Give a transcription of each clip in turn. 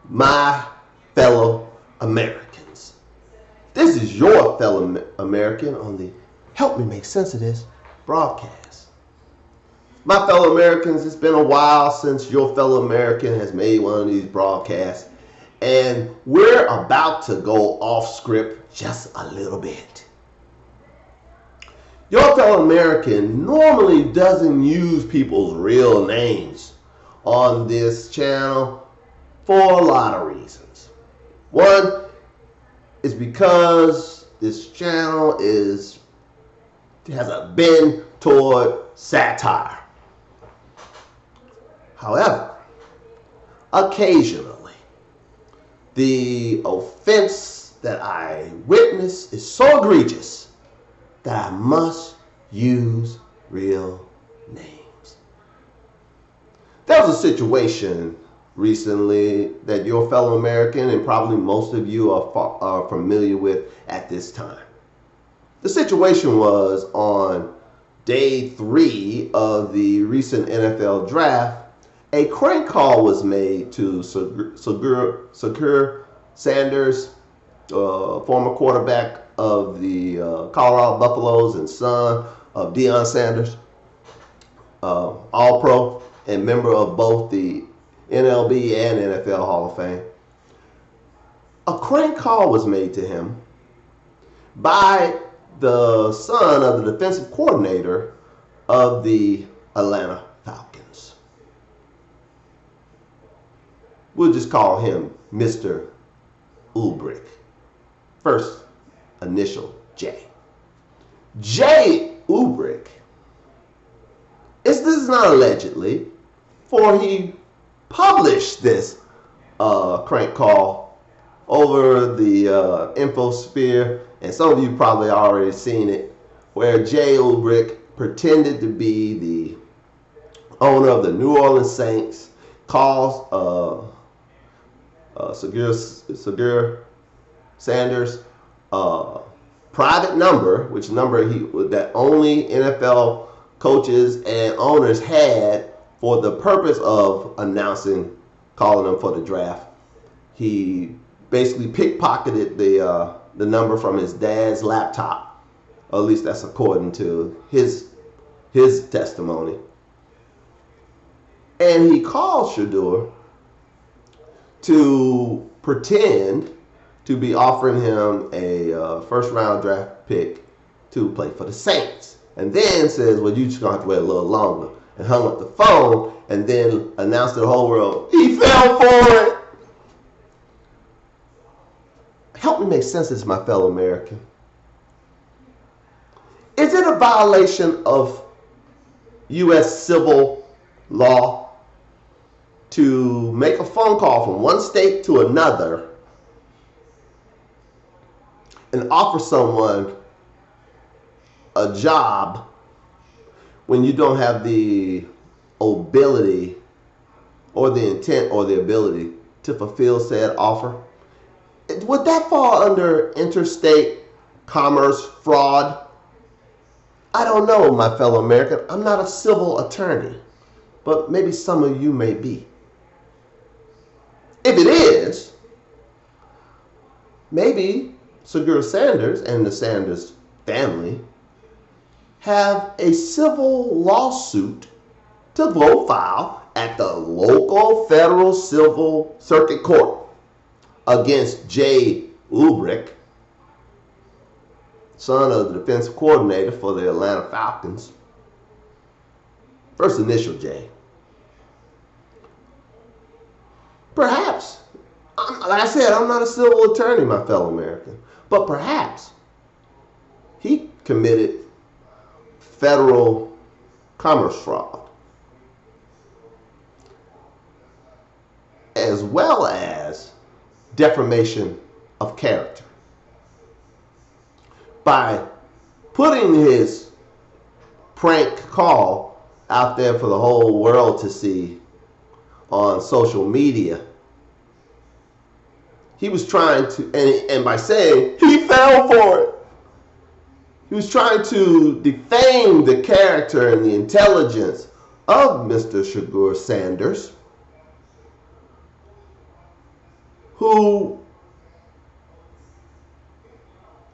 my fellow Americans. This is your fellow American on the Help Me Make Sense of This broadcast. My fellow Americans, it's been a while since your fellow American has made one of these broadcasts, and we're about to go off script just a little bit. Your fellow American normally doesn't use people's real names on this channel for a lot of reasons. One is because this channel has a bend toward satire. However, occasionally, the offense that I witness is so egregious that I must use real names. There was a situation recently that your fellow American and probably most of you are familiar with at this time. The situation was on day 3 of the recent NFL draft. A crank call was made to Shedeur Sanders, former quarterback of the Colorado Buffaloes and son of Deion Sanders, All-Pro and member of both the MLB and NFL Hall of Fame. A crank call was made to him by the son of the defensive coordinator of the Atlanta Falcons. We'll just call him Mr. Ulbrich. First initial J. J. Ulbrich. This is not allegedly, for he published this crank call over the infosphere, and some of you probably already seen it, where J. Ulbrich pretended to be the owner of the New Orleans Saints, calls Shedeur Sanders private number, which number that only NFL coaches and owners had for the purpose of calling them for the draft. He basically pickpocketed the number from his dad's laptop. Or at least that's according to his testimony. And he called Shedeur to pretend to be offering him a first round draft pick to play for the Saints. And then says, well, you just gonna have to wait a little longer. And hung up the phone and then announced to the whole world, he fell for it. Help me make sense of this, my fellow American. Is it a violation of U.S. civil law to make a phone call from one state to another and offer someone a job when you don't have the ability or the intent or the ability to fulfill said offer? Would that fall under interstate commerce fraud? I don't know, my fellow American. I'm not a civil attorney, but maybe some of you may be. If it is, maybe Shedeur Sanders and the Sanders family have a civil lawsuit to go file at the local federal civil circuit court against J. Ulbrich, son of the defensive coordinator for the Atlanta Falcons. First initial J. Perhaps, like I said, I'm not a civil attorney, my fellow American, but perhaps he committed federal commerce fraud, as well as defamation of character, by putting his prank call out there for the whole world to see on social media. He was trying to, and by saying he fell for it, he was trying to defame the character and the intelligence of Mr. Shedeur Sanders who,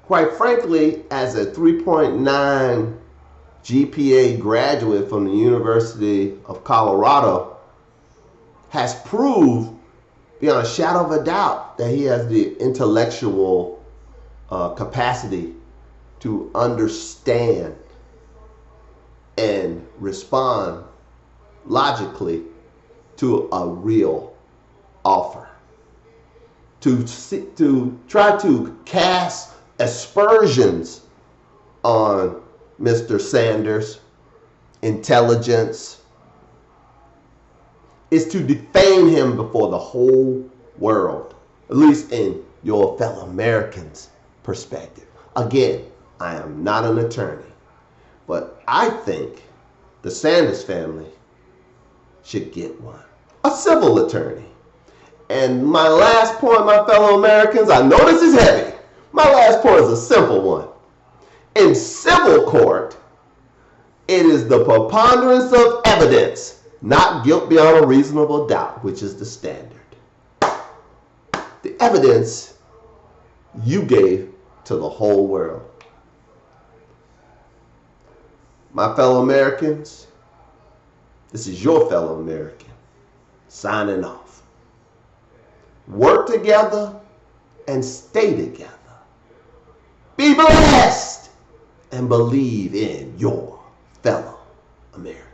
quite frankly, as a 3.9 GPA graduate from the University of Colorado, has proved beyond a shadow of a doubt that he has the intellectual capacity to understand and respond logically to a real offer. To try to cast aspersions on Mr. Sanders' intelligence is to defame him before the whole world, at least in your fellow Americans' perspective. Again, I am not an attorney, but I think the Sanders family should get one, a civil attorney. And my last point, my fellow Americans, I know this is heavy. My last point is a simple one. In civil court, it is the preponderance of evidence, not guilt beyond a reasonable doubt, which is the standard. The evidence you gave to the whole world. My fellow Americans, this is your fellow American signing off. Work together and stay together. Be blessed and believe in your fellow Americans.